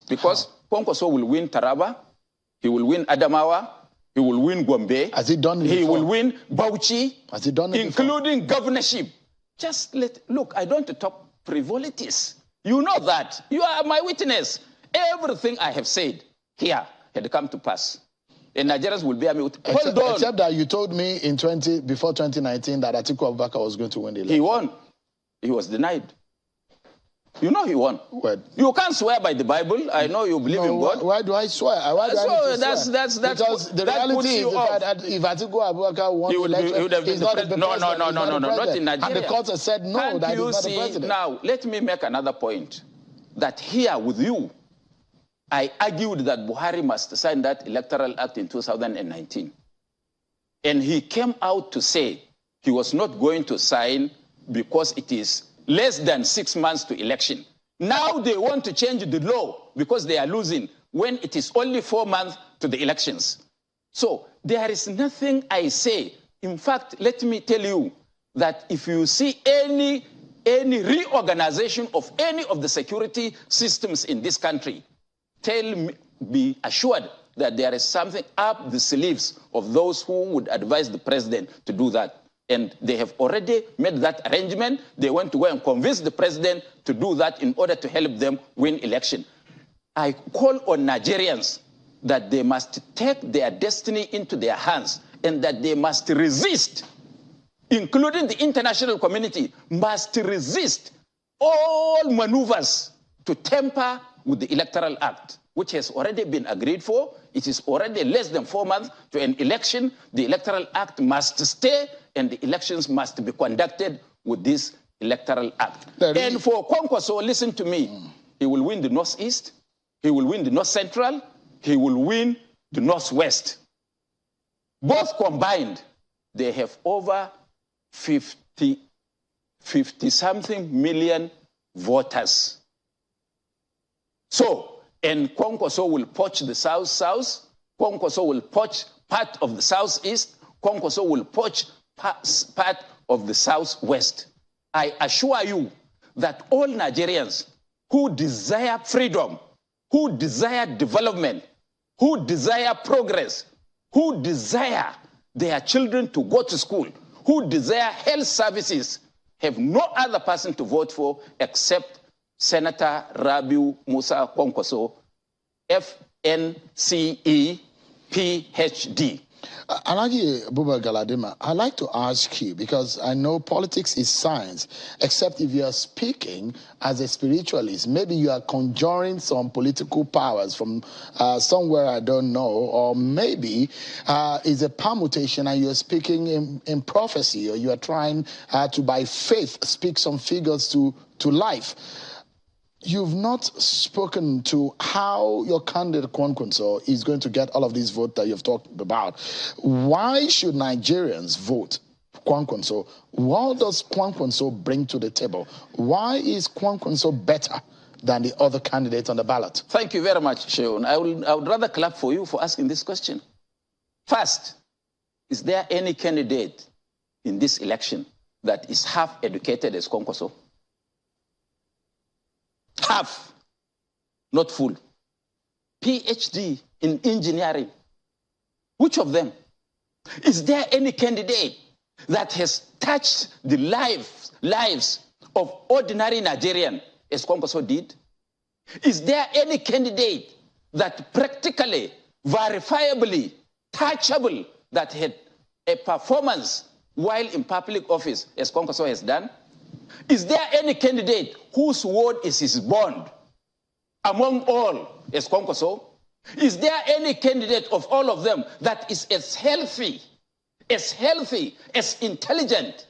Because Kwankwaso will win Taraba, he will win Adamawa, he will win Gombe. Has he done it He before? will win Bauchi. Has he done it including before? governorship. Just look, I don't talk frivolities. You know that. You are my witness. Everything I have said here had come to pass. And Nigerians will bear me with. Hold on. Except that you told me before 2019 that Atiku Abubakar was going to win the election. He won. He was denied. You know he won. What? You can't swear by the Bible. I know you believe in God. Why do I swear? Why do I need to swear? Because the reality is that if Atiku Abubakar won the election, he's not the president. No, not in Nigeria. And the court has said no, that he's not the president. Now, let me make another point. That here with you, I argued that Buhari must sign that electoral act in 2019. And he came out to say he was not going to sign because it is less than 6 months to election. Now they want to change the law because they are losing when it is only 4 months to the elections. So there is nothing I say. In fact, let me tell you that if you see any reorganization of any of the security systems in this country, be assured that there is something up the sleeves of those who would advise the president to do that. And they have already made that arrangement. They want to go and convince the president to do that in order to help them win election. I call on Nigerians that they must take their destiny into their hands and that they must resist, including the international community, must resist all maneuvers to tamper with the Electoral Act, which has already been agreed for. It is already less than 4 months to an election. The Electoral Act must stay, and the elections must be conducted with this Electoral Act. And for Kwankwaso, listen to me, he will win the Northeast, he will win the North Central, he will win the Northwest. Both combined, they have over 50-something million voters. So, and Kwankwaso will poach the South-South, Kwankwaso will poach part of the Southeast, Kwankwaso will poach part of the Southwest. I assure you that all Nigerians who desire freedom, who desire development, who desire progress, who desire their children to go to school, who desire health services, have no other person to vote for except Senator Rabiu Musa Kwankwaso, FNCE, PhD. Alhaji Buba Galadima, I'd like to ask you, because I know politics is science, except if you are speaking as a spiritualist, maybe you are conjuring some political powers from somewhere I don't know, or maybe it's a permutation and you're speaking in prophecy, or you are trying to, by faith, speak some figures to life. You've not spoken to how your candidate Kwankwaso is going to get all of these votes that you've talked about. Why should Nigerians vote Kwankwaso? What does Kwankwaso bring to the table? Why is Kwankwaso better than the other candidates on the ballot? Thank you very much, Sheon. I would rather clap for you for asking this question. First, is there any candidate in this election that is half educated as Kwankwaso? Half, not full. PhD in engineering. Which of them? Is there any candidate that has touched the lives of ordinary Nigerian as Kwankwaso did? Is there any candidate that practically, verifiably, touchable, that had a performance while in public office as Kwankwaso has done? Is there any candidate whose word is his bond among all as Kwankwaso? Is there any candidate of all of them that is as healthy, as intelligent,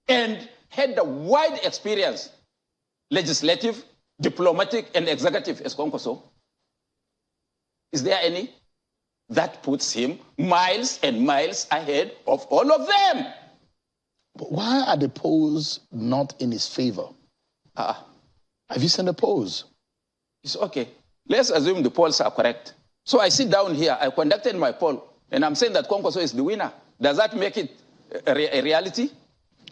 and had a wide experience, legislative, diplomatic, and executive as Kwankwaso? Is there any? That puts him miles and miles ahead of all of them. But why are the polls not in his favor? Have you seen the polls? It's okay. Let's assume the polls are correct. So I sit down here, I conducted my poll, and I'm saying that Kwankwaso is the winner. Does that make it a reality?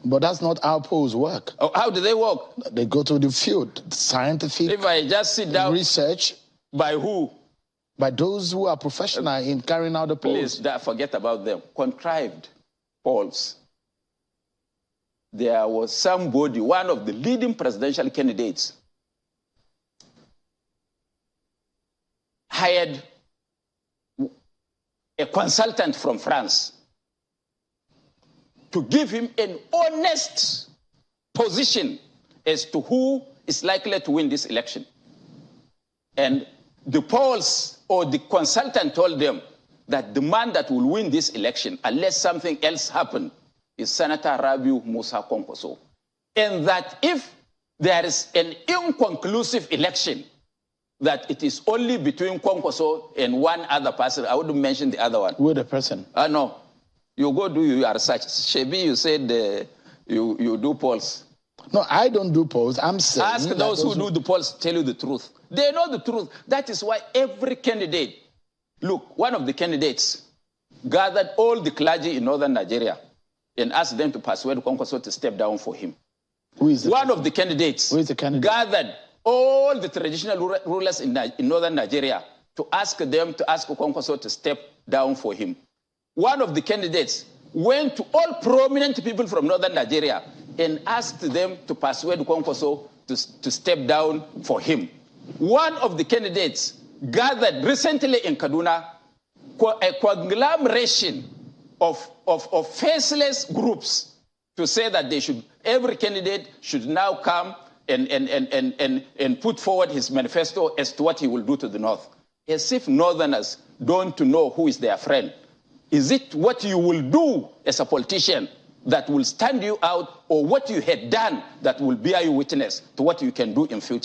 But that's not how polls work. How do they work? They go to the field, scientific if I just sit down, research. By who? By those who are professional in carrying out the polls. Please forget about them. Contrived polls. There was somebody, one of the leading presidential candidates, hired a consultant from France to give him an honest position as to who is likely to win this election. And the polls or the consultant told them that the man that will win this election, unless something else happens, is Senator Rabiu Musa Kwankwaso. And that if there is an inconclusive election, that it is only between Kwankwaso and one other person. I wouldn't mention the other one. Who the person? No. You go do your research. Shebi, you said you do polls. No, I don't do polls. I'm saying... Ask those who do the polls tell you the truth. They know the truth. That is why every candidate... Look, one of the candidates gathered all the clergy in northern Nigeria and asked them to persuade Kwankwaso to step down for him. Who is the One of the candidates Who is the candidate? Gathered all the traditional rulers in northern Nigeria to ask them to ask Kwankwaso to step down for him. One of the candidates went to all prominent people from northern Nigeria and asked them to persuade Kwankwaso to step down for him. One of the candidates gathered recently in Kaduna a conglomeration of faceless groups to say that every candidate should now come and put forward his manifesto as to what he will do to the North. As if Northerners don't know who is their friend. Is it what you will do as a politician that will stand you out, or what you had done that will bear you witness to what you can do in future?